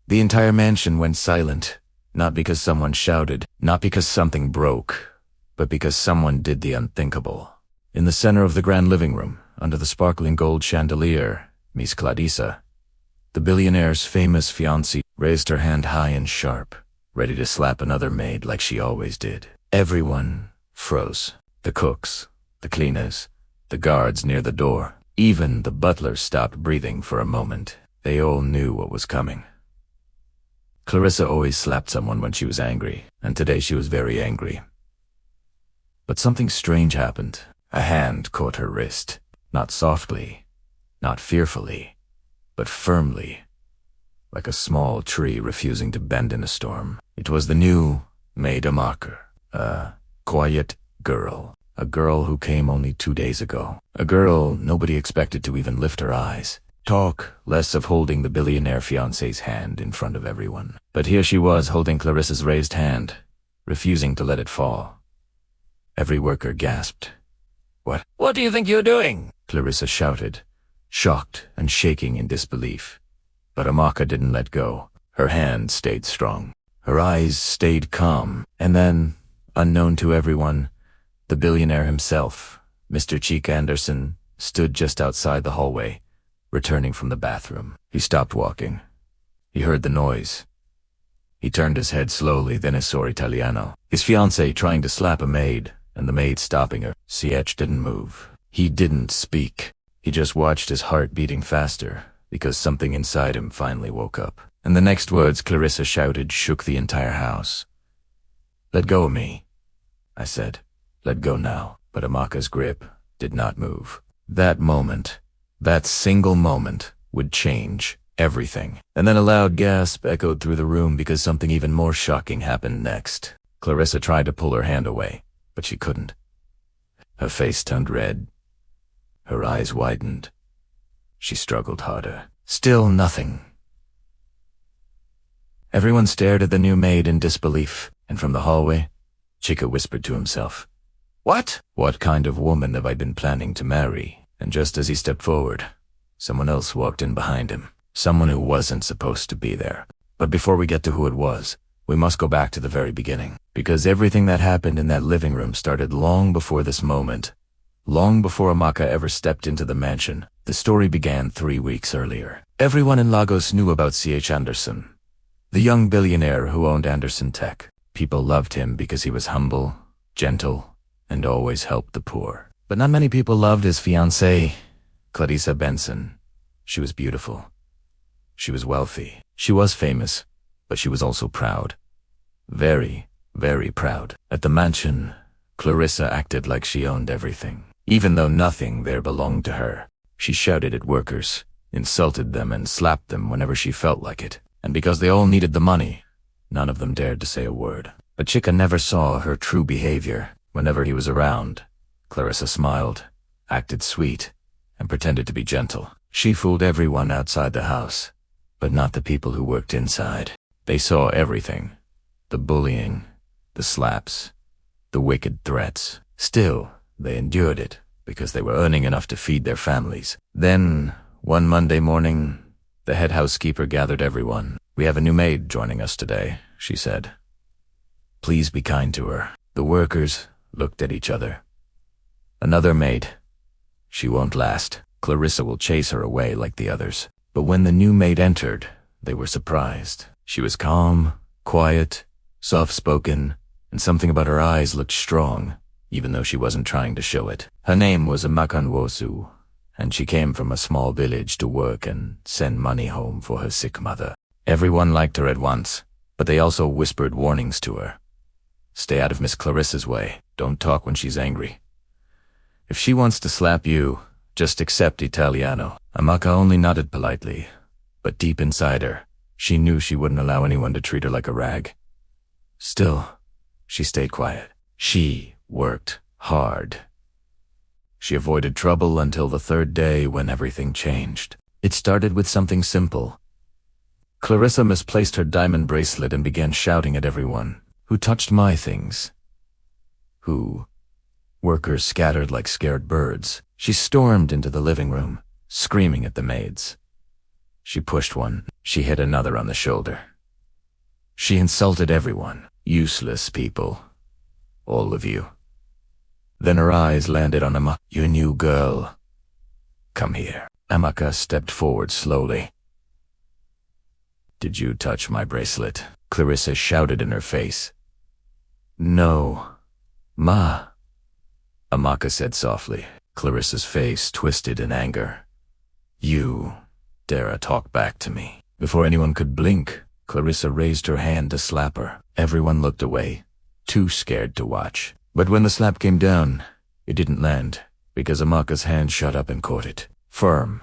The entire mansion went silent, not because someone shouted, not because something broke, but because someone did the unthinkable. In the center of the grand living room, under the sparkling gold chandelier, Miss Clarissa, the billionaire's famous fiancée, raised her hand high and sharp, ready to slap another maid like she always did. Everyone froze. The cooks, the cleaners, the guards near the door. Even the butler stopped breathing for a moment. They all knew what was coming. Clarissa always slapped someone when she was angry, and today she was very angry. But something strange happened. A hand caught her wrist, not softly, not fearfully, but firmly, like a small tree refusing to bend in a storm. It was the new Maid, a quiet girl, a girl who came only 2 days ago, a girl nobody expected to even lift her eyes. Talk less of holding the billionaire fiancé's hand in front of everyone. But here she was holding Clarissa's raised hand, refusing to let it fall. Every worker gasped. What do you think you're doing?" Clarissa shouted, shocked and shaking in disbelief. But Amaka didn't let go. Her hand stayed strong. Her eyes stayed calm. And then, unknown to everyone, the billionaire himself, Mr. Cheek Anderson, stood just outside the hallway, returning from the bathroom. He stopped walking. He heard the noise. He turned his head slowly, then he saw Italiano, his fiancée trying to slap a maid, and the maid stopping her. CH didn't move. He didn't speak. He just watched his heart beating faster, because something inside him finally woke up. And the next words Clarissa shouted shook the entire house. "Let go of me," I said. "Let go now." But Amaka's grip did not move. That moment, that single moment, would change everything. And then a loud gasp echoed through the room because something even more shocking happened next. Clarissa tried to pull her hand away, but she couldn't. Her face turned red. Her eyes widened. She struggled harder. Still nothing. Everyone stared at the new maid in disbelief, and from the hallway, Chica whispered to himself, What kind of woman have I been planning to marry?" And just as he stepped forward, someone else walked in behind him. Someone who wasn't supposed to be there. But before we get to who it was, we must go back to the very beginning. Because everything that happened in that living room started long before this moment. Long before Amaka ever stepped into the mansion. The story began 3 weeks earlier. Everyone in Lagos knew about C.H. Anderson, the young billionaire who owned Anderson Tech. People loved him because he was humble, gentle, and always helped the poor. But not many people loved his fiancée, Clarissa Benson. She was beautiful. She was wealthy. She was famous, but she was also proud. Very, very proud. At the mansion, Clarissa acted like she owned everything, even though nothing there belonged to her. She shouted at workers, insulted them, and slapped them whenever she felt like it. And because they all needed the money, none of them dared to say a word. But Chica never saw her true behavior. Whenever he was around, Clarissa smiled, acted sweet, and pretended to be gentle. She fooled everyone outside the house, but not the people who worked inside. They saw everything. The bullying, the slaps, the wicked threats. Still, they endured it because they were earning enough to feed their families. Then, one Monday morning, the head housekeeper gathered everyone. "We have a new maid joining us today," she said. "Please be kind to her." The workers looked at each other. "Another maid. She won't last. Clarissa will chase her away like the others." But when the new maid entered, they were surprised. She was calm, quiet, soft-spoken, and something about her eyes looked strong, even though she wasn't trying to show it. Her name was Amaka Nwosu, and she came from a small village to work and send money home for her sick mother. Everyone liked her at once, but they also whispered warnings to her. "Stay out of Miss Clarissa's way. Don't talk when she's angry. If she wants to slap you, just accept Italiano." Amaka only nodded politely, but deep inside her, she knew she wouldn't allow anyone to treat her like a rag. Still, she stayed quiet. She worked hard. She avoided trouble until the third day when everything changed. It started with something simple. Clarissa misplaced her diamond bracelet and began shouting at everyone. "Who touched my things? Who?" Workers scattered like scared birds. She stormed into the living room, screaming at the maids. She pushed one. She hit another on the shoulder. She insulted everyone. Useless people. All of you. Then her eyes landed on Amaka. Your new girl. Come here. Amaka stepped forward slowly. Did you touch my bracelet? Clarissa shouted in her face. No. Ma. Amaka said softly. Clarissa's face twisted in anger. You dare talk back to me. Before anyone could blink, Clarissa raised her hand to slap her. Everyone looked away, too scared to watch. But when the slap came down, it didn't land, because Amaka's hand shot up and caught it. Firm,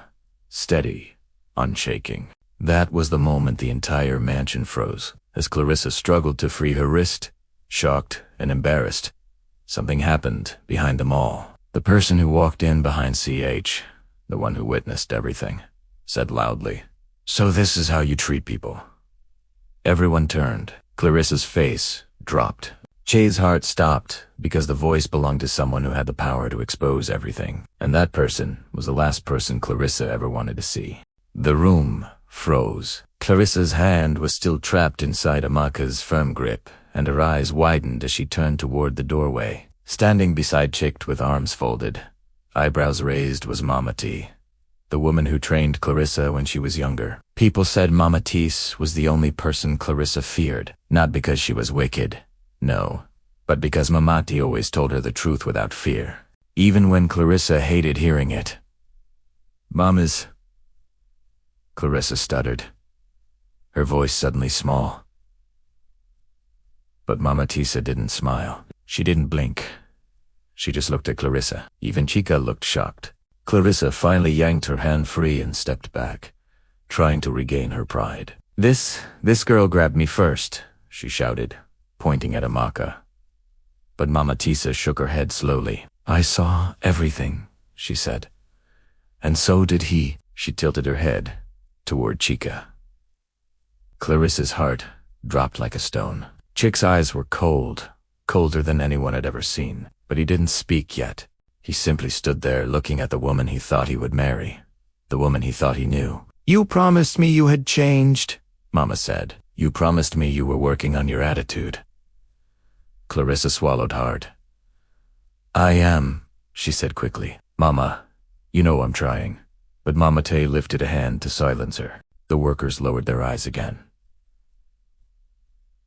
steady, unshaking. That was the moment the entire mansion froze, as Clarissa struggled to free her wrist. Shocked and embarrassed, something happened behind them all. The person who walked in behind CH, the one who witnessed everything, said loudly, "So this is how you treat people." Everyone turned. Clarissa's face dropped. Che's heart stopped because the voice belonged to someone who had the power to expose everything, and that person was the last person Clarissa ever wanted to see. The room froze. Clarissa's hand was still trapped inside Amaka's firm grip, and her eyes widened as she turned toward the doorway. Standing beside Chick with arms folded, eyebrows raised, was Mama T, the woman who trained Clarissa when she was younger. People said Mama Tis was the only person Clarissa feared, not because she was wicked, no, but because Mama T always told her the truth without fear, even when Clarissa hated hearing it. "Mama's," Clarissa stuttered, her voice suddenly small. But Mama Tisa didn't smile. She didn't blink. She just looked at Clarissa. Even Chica looked shocked. Clarissa finally yanked her hand free and stepped back, trying to regain her pride. This girl grabbed me first," she shouted, pointing at Amaka. But Mama Tisa shook her head slowly. "I saw everything," she said. "And so did he." She tilted her head toward Chica. Clarissa's heart dropped like a stone. Chick's eyes were cold, colder than anyone had ever seen, but he didn't speak yet. He simply stood there looking at the woman he thought he would marry, the woman he thought he knew. "You promised me you had changed," Mama said. "You promised me you were working on your attitude." Clarissa swallowed hard. "I am," she said quickly. "Mama, you know I'm trying." But Mama Tay lifted a hand to silence her. The workers lowered their eyes again.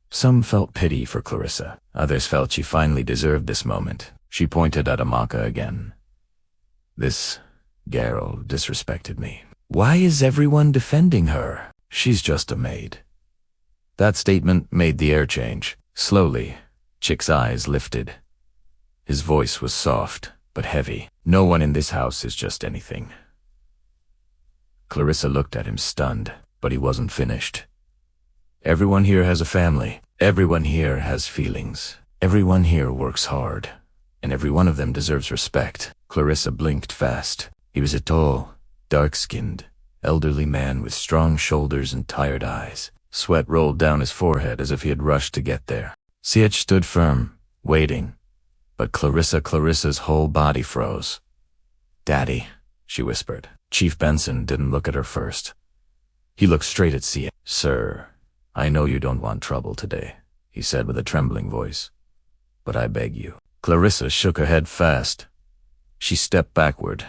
Some felt pity for Clarissa. Others felt she finally deserved this moment. She pointed at Amaka again. "This girl disrespected me. Why is everyone defending her? She's just a maid." That statement made the air change. Slowly, Chick's eyes lifted. His voice was soft, but heavy. "No one in this house is just anything." Clarissa looked at him stunned, but he wasn't finished. "Everyone here has a family. Everyone here has feelings. Everyone here works hard. And every one of them deserves respect." Clarissa blinked fast. He was a tall, dark-skinned, elderly man with strong shoulders and tired eyes. Sweat rolled down his forehead as if he had rushed to get there. CH stood firm, waiting. But Clarissa's whole body froze. "Daddy," she whispered. Chief Benson didn't look at her first. He looked straight at CH. "Sir, I know you don't want trouble today," he said with a trembling voice. "But I beg you." Clarissa shook her head fast. She stepped backward.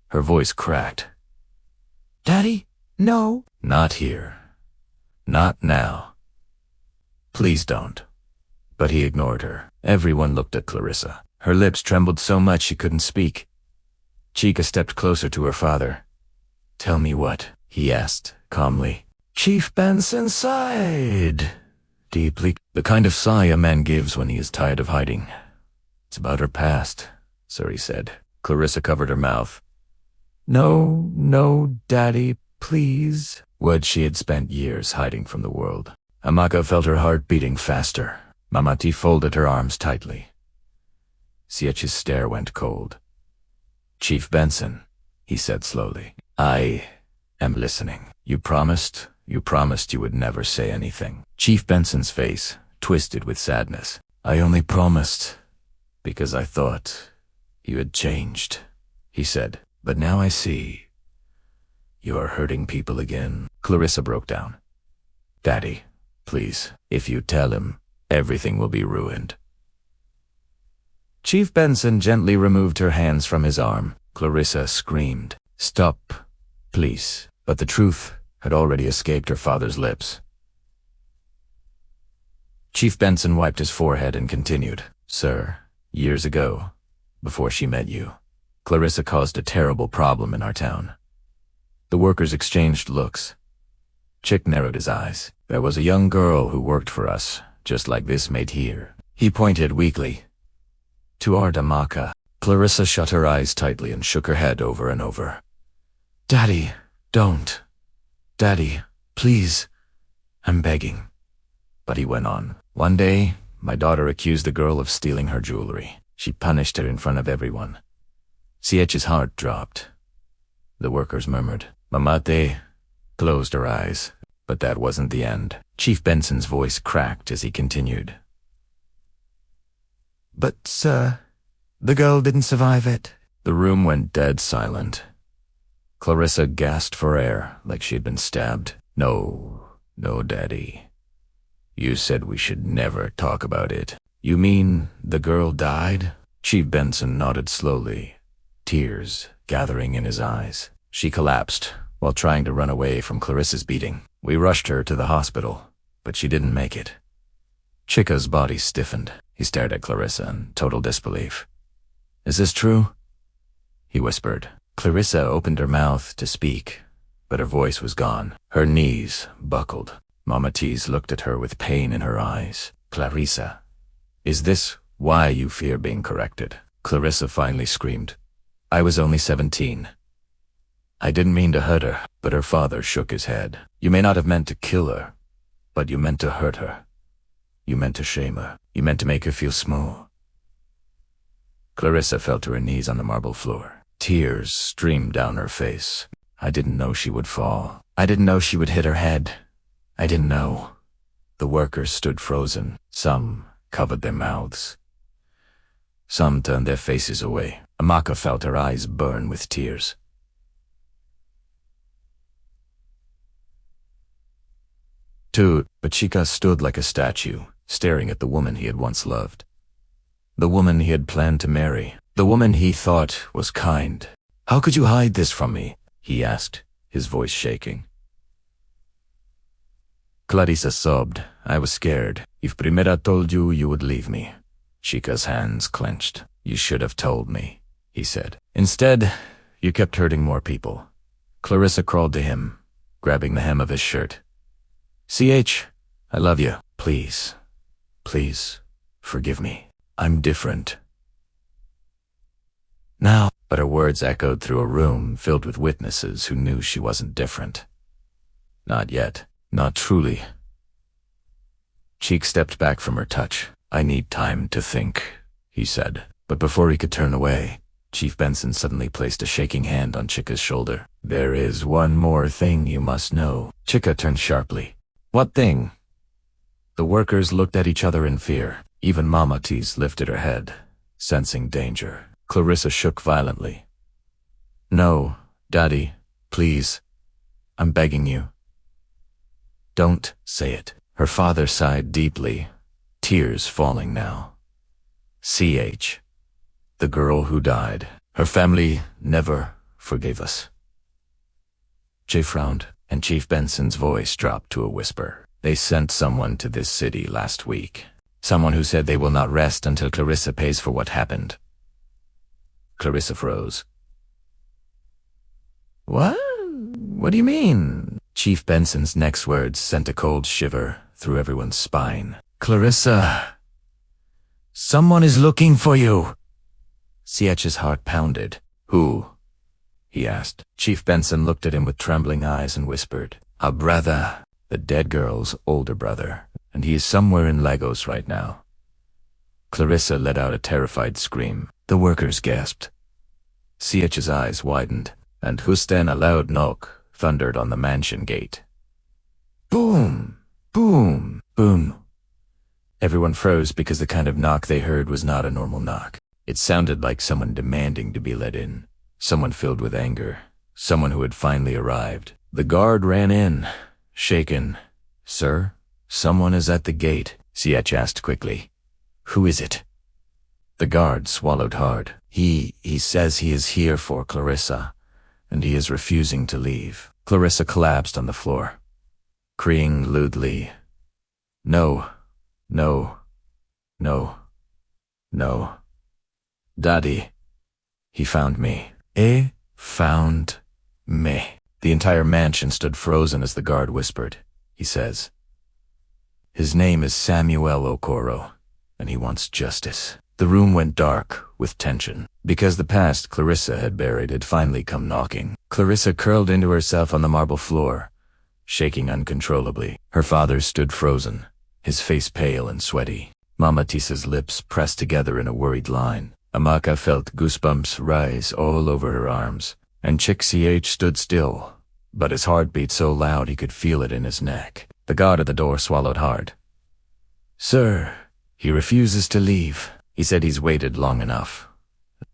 Her voice cracked. "Daddy, no." "Not here. Not now. Please don't." But he ignored her. Everyone looked at Clarissa. Her lips trembled so much she couldn't speak. Chica stepped closer to her father. "Tell me what?" he asked, calmly. Chief Benson sighed deeply, the kind of sigh a man gives when he is tired of hiding. "It's about her past, sir," he said. Clarissa covered her mouth. No, Daddy, please." What she had spent years hiding from the world. Amaka felt her heart beating faster. Mamati folded her arms tightly. CH's stare went cold. "Chief Benson," he said slowly, "I am listening. You promised you would never say anything." Chief Benson's face twisted with sadness. "I only promised because I thought you had changed," he said. "But now I see You are hurting people again. Clarissa broke down. Daddy, please, if you tell him, everything will be ruined. Chief Benson gently removed her hands from his arm. Clarissa screamed, "Stop, please." But the truth had already escaped her father's lips. Chief Benson wiped his forehead and continued, "Sir, years ago, before she met you, Clarissa caused a terrible problem in our town." The workers exchanged looks. Chick narrowed his eyes. "There was a young girl who worked for us, just like this maid here." He pointed weakly to our Damaka. Clarissa shut her eyes tightly and shook her head over and over. "Daddy, don't. Daddy, please. I'm begging." But he went on. "One day, my daughter accused the girl of stealing her jewelry. She punished her in front of everyone." CH's heart dropped. The workers murmured. Mamate closed her eyes, but that wasn't the end. Chief Benson's voice cracked as he continued. "But, sir, the girl didn't survive it." The room went dead silent. Clarissa gasped for air, like she had been stabbed. No, Daddy. You said we should never talk about it." "You mean the girl died?" Chief Benson nodded slowly, tears gathering in his eyes. "She collapsed while trying to run away from Clarissa's beating. We rushed her to the hospital, but she didn't make it." Chica's body stiffened. He stared at Clarissa in total disbelief. "Is this true?" he whispered. Clarissa opened her mouth to speak, but her voice was gone. Her knees buckled. Mama Tees looked at her with pain in her eyes. "Clarissa, is this why you fear being corrected?" Clarissa finally screamed. "I was only 17. I didn't mean to hurt her." But her father shook his head. "You may not have meant to kill her, but you meant to hurt her. You meant to shame her. You meant to make her feel small." Clarissa fell to her knees on the marble floor. Tears streamed down her face. "I didn't know she would fall. I didn't know she would hit her head. I didn't know." The workers stood frozen. Some covered their mouths. Some turned their faces away. Amaka felt her eyes burn with tears. But Chica stood like a statue, staring at the woman he had once loved. The woman he had planned to marry. The woman he thought was kind. "How could you hide this from me?" he asked, his voice shaking. Clarissa sobbed. "I was scared. If Primera told you, you would leave me." Chica's hands clenched. "You should have told me," he said. "Instead, you kept hurting more people." Clarissa crawled to him, grabbing the hem of his shirt. "CH, I love you. Please, please, forgive me. I'm different." Now, but her words echoed through a room filled with witnesses who knew she wasn't different. Not yet. Not truly. Cheek stepped back from her touch. "I need time to think," he said. But before he could turn away, Chief Benson suddenly placed a shaking hand on Chica's shoulder. "There is one more thing you must know." Chica turned sharply. "What thing?" The workers looked at each other in fear. Even Mama Tees lifted her head, sensing danger. Clarissa shook violently. "No, Daddy, please. I'm begging you." "Don't say it." Her father sighed deeply, tears falling now. "CH, the girl who died. Her family never forgave us." Jay frowned, and Chief Benson's voice dropped to a whisper. "They sent someone to this city last week. Someone who said they will not rest until Clarissa pays for what happened." Clarissa froze. "What? What do you mean?" Chief Benson's next words sent a cold shiver through everyone's spine. "Clarissa, someone is looking for you." CH's heart pounded. "Who?" he asked. Chief Benson looked at him with trembling eyes and whispered, "A brother, the dead girl's older brother, and he is somewhere in Lagos right now." Clarissa let out a terrified scream. The workers gasped. CH's eyes widened, and Hussein a loud knock thundered on the mansion gate. Boom! Boom! Boom! Everyone froze because the kind of knock they heard was not a normal knock. It sounded like someone demanding to be let in, someone filled with anger, someone who had finally arrived. The guard ran in, shaken. "Sir, someone is at the gate," CH asked quickly. "Who is it?" The guard swallowed hard. He says he is here for Clarissa, and he is refusing to leave." Clarissa collapsed on the floor, crying lewdly. No, no, no, no. "Daddy, he found me." Found me." The entire mansion stood frozen as the guard whispered. "He says his name is Samuel Okoro, and he wants justice." The room went dark with tension, because the past Clarissa had buried had finally come knocking. Clarissa curled into herself on the marble floor, shaking uncontrollably. Her father stood frozen, his face pale and sweaty. Mama Tisa's lips pressed together in a worried line. Amaka felt goosebumps rise all over her arms, and Chick CH stood still, but his heart beat so loud he could feel it in his neck. The guard at the door swallowed hard. "Sir, he refuses to leave. He said he's waited long enough."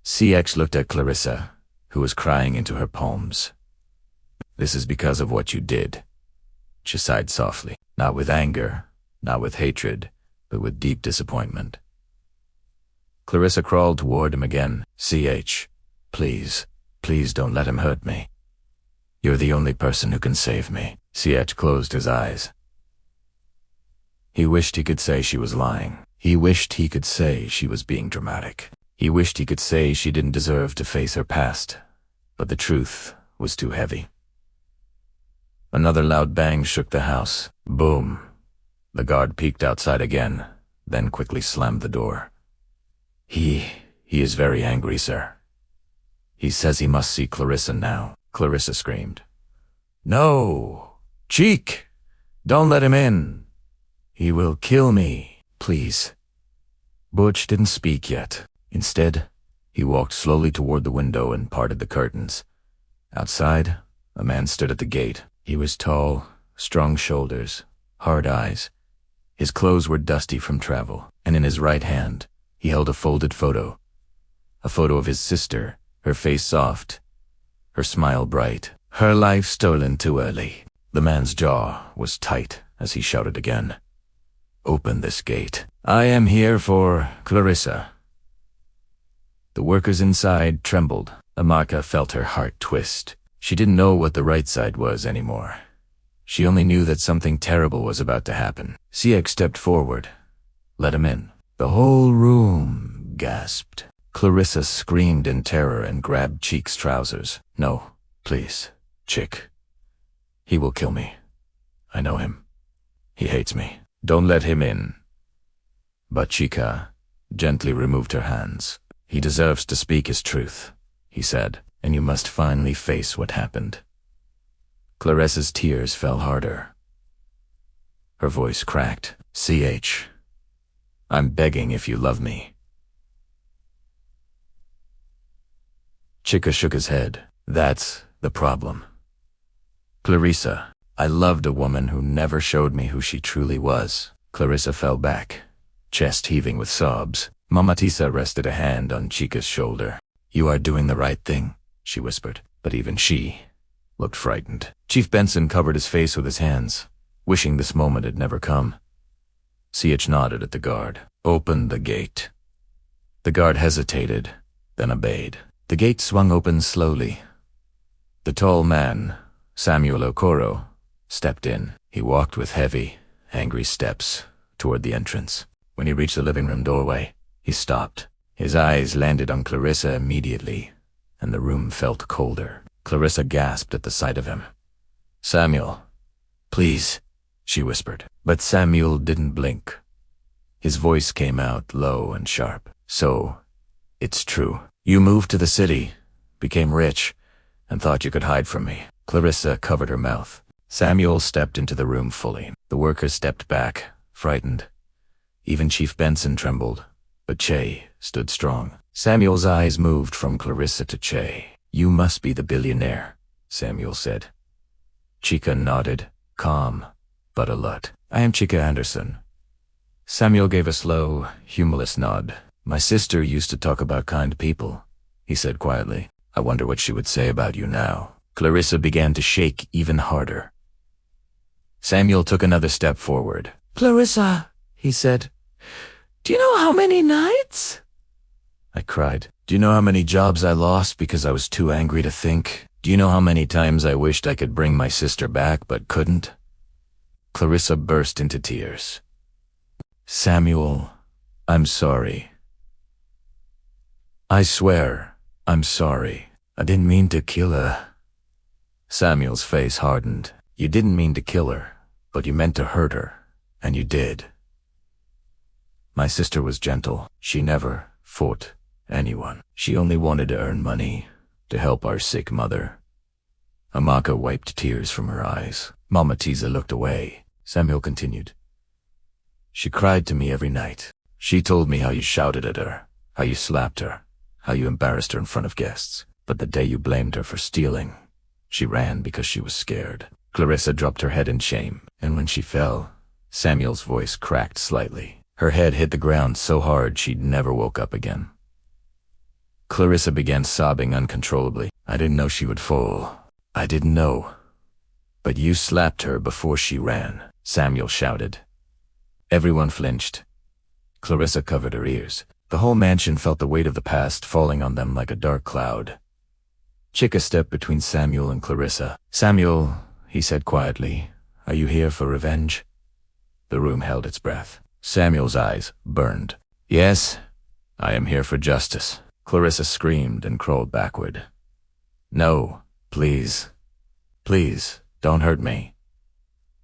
CX looked at Clarissa, who was crying into her palms. "This is because of what you did." She sighed softly, not with anger, not with hatred, but with deep disappointment. Clarissa crawled toward him again. "CH, please, please don't let him hurt me. You're the only person who can save me." CH closed his eyes. He wished he could say she was lying. He wished he could say she was being dramatic. He wished he could say she didn't deserve to face her past, but the truth was too heavy. Another loud bang shook the house. Boom. The guard peeked outside again, then quickly slammed the door. He is very angry, sir. He says he must see Clarissa now." Clarissa screamed. "No! Cheek! Don't let him in! He will kill me, please." Butch didn't speak yet. Instead, he walked slowly toward the window and parted the curtains. Outside, a man stood at the gate. He was tall, strong shoulders, hard eyes. His clothes were dusty from travel, and in his right hand, he held a folded photo. A photo of his sister, her face soft, her smile bright, her life stolen too early. The man's jaw was tight as he shouted again, "Open this gate. I am here for Clarissa." The workers inside trembled. Amaka felt her heart twist. She didn't know what the right side was anymore. She only knew that something terrible was about to happen. CX stepped forward. "Let him in." The whole room gasped. Clarissa screamed in terror and grabbed Cheek's trousers. "No, please, Chick. He will kill me. I know him. He hates me. Don't let him in." But Chica gently removed her hands. "He deserves to speak his truth," he said, "and you must finally face what happened." Clarissa's tears fell harder. Her voice cracked. "CH, I'm begging if you love me." Chica shook his head. "That's the problem. Clarissa, I loved a woman who never showed me who she truly was." Clarissa fell back, chest heaving with sobs. Mama Tisa rested a hand on Chica's shoulder. "You are doing the right thing," she whispered, but even she looked frightened. Chief Benson covered his face with his hands, wishing this moment had never come. CH nodded at the guard. "Open the gate." The guard hesitated, then obeyed. The gate swung open slowly. The tall man, Samuel Okoro, stepped in. He walked with heavy, angry steps toward the entrance. When he reached the living room doorway, he stopped. His eyes landed on Clarissa immediately, and the room felt colder. Clarissa gasped at the sight of him. "Samuel, please," she whispered. But Samuel didn't blink. His voice came out low and sharp. "So, it's true. You moved to the city, became rich, and thought you could hide from me." Clarissa covered her mouth. Samuel stepped into the room fully. The workers stepped back, frightened. Even Chief Benson trembled, but Che stood strong. Samuel's eyes moved from Clarissa to Che. "You must be the billionaire," Samuel said. Chica nodded, calm, but alert. "I am Chica Anderson." Samuel gave a slow, humorless nod. "My sister used to talk about kind people," he said quietly. "I wonder what she would say about you now." Clarissa began to shake even harder. Samuel took another step forward. "Clarissa," he said, "do you know how many nights?" I cried. Do you know how many jobs I lost because I was too angry to think? Do you know how many times I wished I could bring my sister back but couldn't? Clarissa burst into tears. Samuel, I'm sorry. I swear, I'm sorry. I didn't mean to kill her. Samuel's face hardened. You didn't mean to kill her, but you meant to hurt her, and you did. My sister was gentle. She never fought anyone. She only wanted to earn money to help our sick mother. Amaka wiped tears from her eyes. Mama Tiza looked away. Samuel continued. She cried to me every night. She told me how you shouted at her, how you slapped her, how you embarrassed her in front of guests. But the day you blamed her for stealing, she ran because she was scared. Clarissa dropped her head in shame, and when she fell, Samuel's voice cracked slightly. Her head hit the ground so hard she'd never woke up again. Clarissa began sobbing uncontrollably. I didn't know she would fall. I didn't know. But you slapped her before she ran, Samuel shouted. Everyone flinched. Clarissa covered her ears. The whole mansion felt the weight of the past falling on them like a dark cloud. Chica stepped between Samuel and Clarissa. Samuel, he said quietly, are you here for revenge? The room held its breath. Samuel's eyes burned. Yes, I am here for justice. Clarissa screamed and crawled backward. No, please. Please, don't hurt me.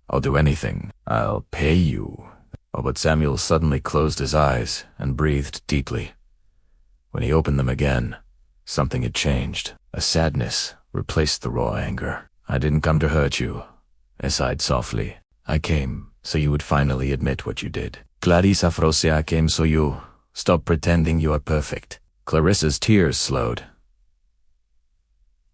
I'll do anything. I'll pay you. Oh, but Samuel suddenly closed his eyes and breathed deeply. When he opened them again, something had changed. A sadness replaced the raw anger. I didn't come to hurt you, I sighed softly. I came so you would finally admit what you did. Clarissa Frosia, I came so you stop pretending you are perfect. Clarissa's tears slowed.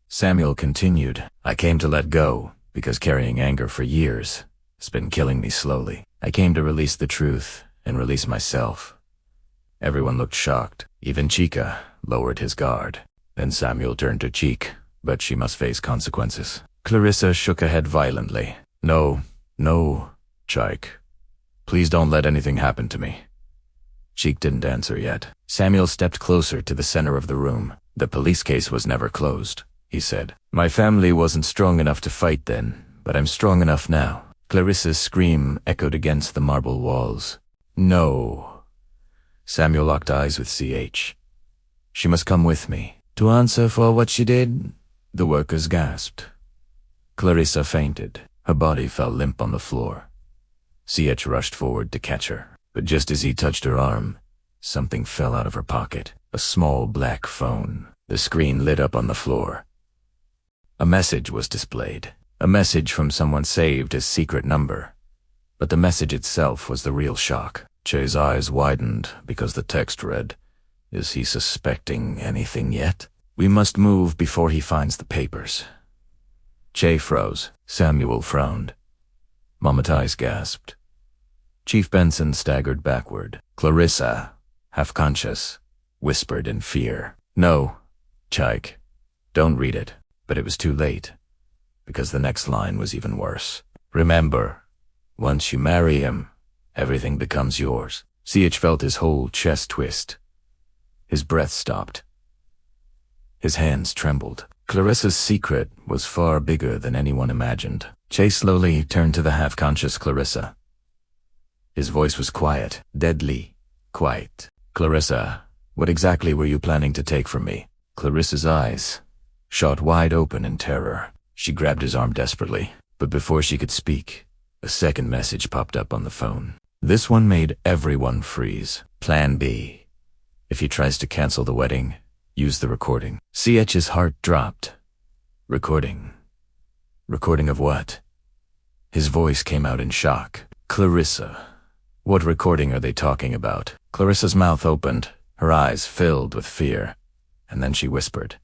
Samuel continued. I came to let go because carrying anger for years has been killing me slowly. I came to release the truth and release myself. Everyone looked shocked. Even Chica lowered his guard. Then Samuel turned to Cheek, but she must face consequences. Clarissa shook her head violently. No, Chike. Please don't let anything happen to me. Cheek didn't answer yet. Samuel stepped closer to the center of the room. The police case was never closed, he said. My family wasn't strong enough to fight then, but I'm strong enough now. Clarissa's scream echoed against the marble walls. No. Samuel locked eyes with CH. She must come with me. To answer for what she did? The workers gasped. Clarissa fainted. Her body fell limp on the floor. CH rushed forward to catch her, but just as he touched her arm, something fell out of her pocket. A small black phone. The screen lit up on the floor. A message was displayed. A message from someone saved his secret number. But the message itself was the real shock. Che's eyes widened because the text read, Is he suspecting anything yet? We must move before he finds the papers. Che froze. Samuel frowned. Mama Ties gasped. Chief Benson staggered backward. Clarissa, half conscious, whispered in fear. No, Chike, don't read it. But it was too late, because the next line was even worse. Remember, once you marry him, everything becomes yours. CH felt his whole chest twist. His breath stopped. His hands trembled. Clarissa's secret was far bigger than anyone imagined. Che slowly turned to the half-conscious Clarissa. His voice was quiet, deadly quiet. Clarissa, what exactly were you planning to take from me? Clarissa's eyes shot wide open in terror. She grabbed his arm desperately, but before she could speak, a second message popped up on the phone. This one made everyone freeze. Plan B. If he tries to cancel the wedding, use the recording. CH's heart dropped. Recording. Recording of what? His voice came out in shock. Clarissa. What recording are they talking about? Clarissa's mouth opened, her eyes filled with fear, and then she whispered,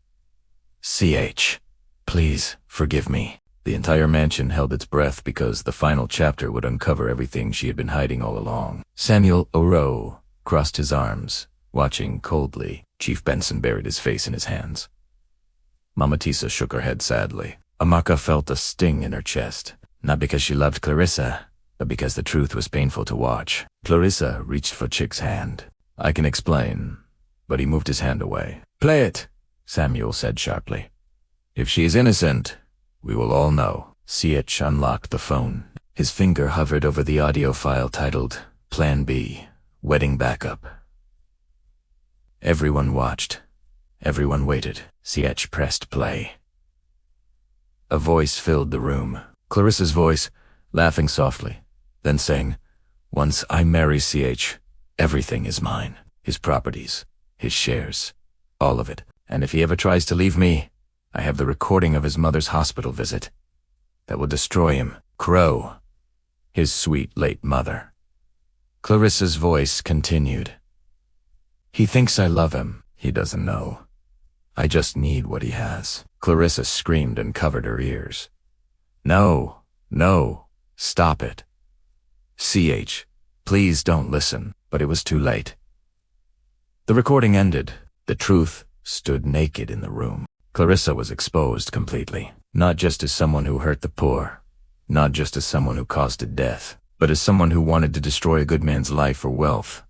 CH, please forgive me. The entire mansion held its breath because the final chapter would uncover everything she had been hiding all along. Samuel Oro crossed his arms, watching coldly. Chief Benson buried his face in his hands. Mama Tisa shook her head sadly. Amaka felt a sting in her chest, not because she loved Clarissa, but because the truth was painful to watch. Clarissa reached for Chick's hand. "I can explain," but he moved his hand away. "Play it," Samuel said sharply. "If she is innocent, we will all know." CH unlocked the phone. His finger hovered over the audio file titled Plan B, Wedding Backup. Everyone watched. Everyone waited. CH pressed play. A voice filled the room. Clarissa's voice, laughing softly, then saying, "Once I marry CH, everything is mine. His properties, his shares, all of it. And if he ever tries to leave me, I have the recording of his mother's hospital visit. That will destroy him. Crow. His sweet late mother." Clarissa's voice continued. "He thinks I love him. He doesn't know. I just need what he has." Clarissa screamed and covered her ears. "No, no, stop it. CH, please don't listen." But it was too late. The recording ended. The truth stood naked in the room. Clarissa was exposed completely, not just as someone who hurt the poor, not just as someone who caused a death, but as someone who wanted to destroy a good man's life for wealth.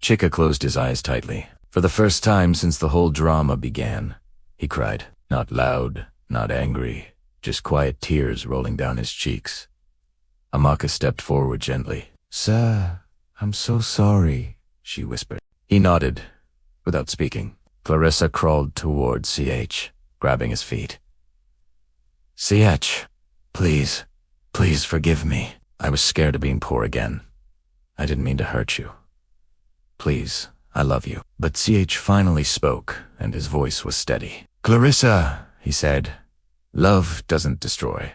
Chika closed his eyes tightly. For the first time since the whole drama began, he cried, not loud, not angry, just quiet tears rolling down his cheeks. Amaka stepped forward gently. "Sir, I'm so sorry," she whispered. He nodded, without speaking. Clarissa crawled toward CH, grabbing his feet. "CH, please, please forgive me. I was scared of being poor again. I didn't mean to hurt you. Please, I love you." But CH finally spoke, and his voice was steady. "Clarissa," he said, "love doesn't destroy.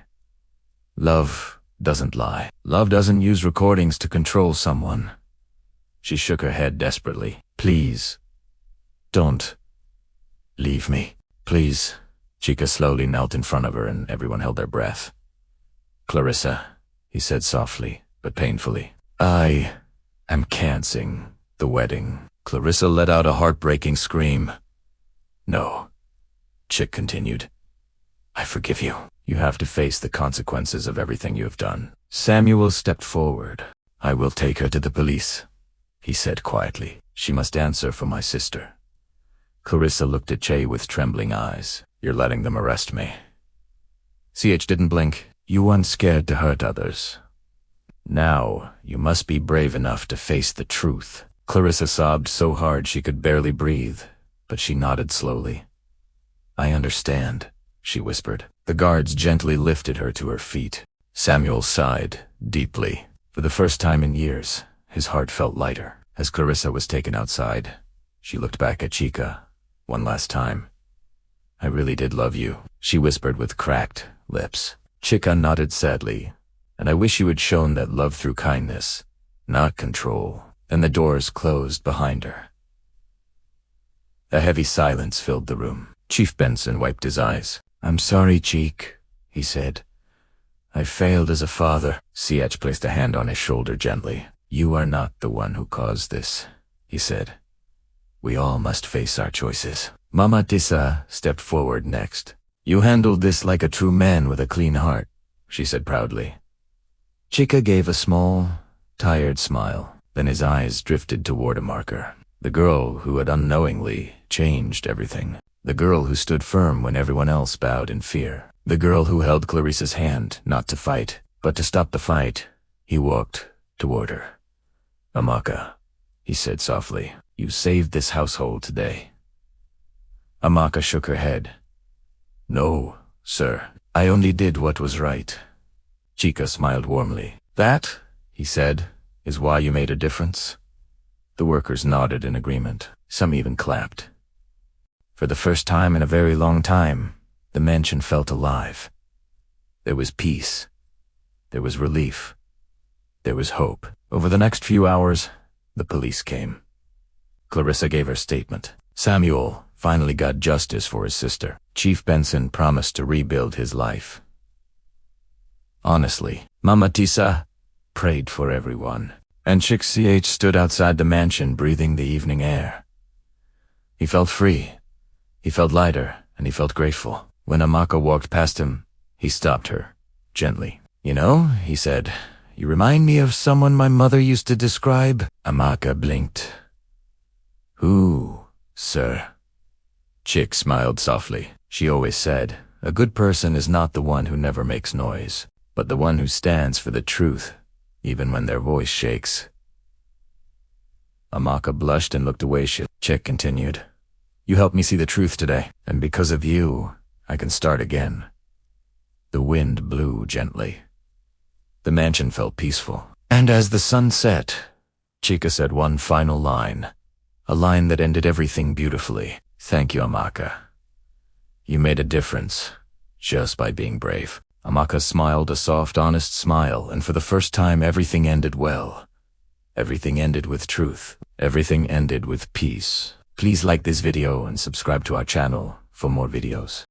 Love doesn't lie. Love doesn't use recordings to control someone." She shook her head desperately. "Please, don't leave me. Please." Chika slowly knelt in front of her and everyone held their breath. "Clarissa," he said softly, but painfully, "I am canceling the wedding." Clarissa let out a heartbreaking scream. "No," Chick continued. "I forgive you. You have to face the consequences of everything you have done." Samuel stepped forward. "I will take her to the police," he said quietly. "She must answer for my sister." Clarissa looked at Che with trembling eyes. "You're letting them arrest me." CH didn't blink. "You weren't scared to hurt others. Now, you must be brave enough to face the truth." Clarissa sobbed so hard she could barely breathe, but she nodded slowly. "I understand," she whispered. The guards gently lifted her to her feet. Samuel sighed deeply. For the first time in years, his heart felt lighter. As Clarissa was taken outside, she looked back at Chica one last time. "I really did love you," she whispered with cracked lips. Chica nodded sadly. "And I wish you had shown that love through kindness, not control." Then the doors closed behind her. A heavy silence filled the room. Chief Benson wiped his eyes. "I'm sorry, Cheek," he said. "I failed as a father." CH placed a hand on his shoulder gently. "You are not the one who caused this," he said. "We all must face our choices." Mama Tissa stepped forward next. "You handled this like a true man with a clean heart," she said proudly. Chica gave a small, tired smile. Then his eyes drifted toward a marker. The girl who had unknowingly changed everything. The girl who stood firm when everyone else bowed in fear. The girl who held Clarissa's hand, not to fight, but to stop the fight. He walked toward her. "Amaka," he said softly, "you saved this household today." Amaka shook her head. "No, sir. I only did what was right." Chica smiled warmly. "That," he said, "is why you made a difference?" The workers nodded in agreement. Some even clapped. For the first time in a very long time, the mansion felt alive. There was peace. There was relief. There was hope. Over the next few hours, the police came. Clarissa gave her statement. Samuel finally got justice for his sister. Chief Benson promised to rebuild his life. Honestly, Mama Tisa prayed for everyone, and Chick CH stood outside the mansion breathing the evening air. He felt free, he felt lighter, and he felt grateful. When Amaka walked past him, he stopped her, gently. "You know," he said, "you remind me of someone my mother used to describe." Amaka blinked. "Who, sir?" Chick smiled softly. She always said, "A good person is not the one who never makes noise, but the one who stands for the truth, even when their voice shakes." Amaka blushed and looked away. Chick continued, "You helped me see the truth today, and because of you, I can start again." The wind blew gently. The mansion felt peaceful. And as the sun set, Chica said one final line, a line that ended everything beautifully. "Thank you, Amaka. You made a difference, just by being brave." Amaka smiled a soft, honest smile, and for the first time everything ended well. Everything ended with truth. Everything ended with peace. Please like this video and subscribe to our channel for more videos.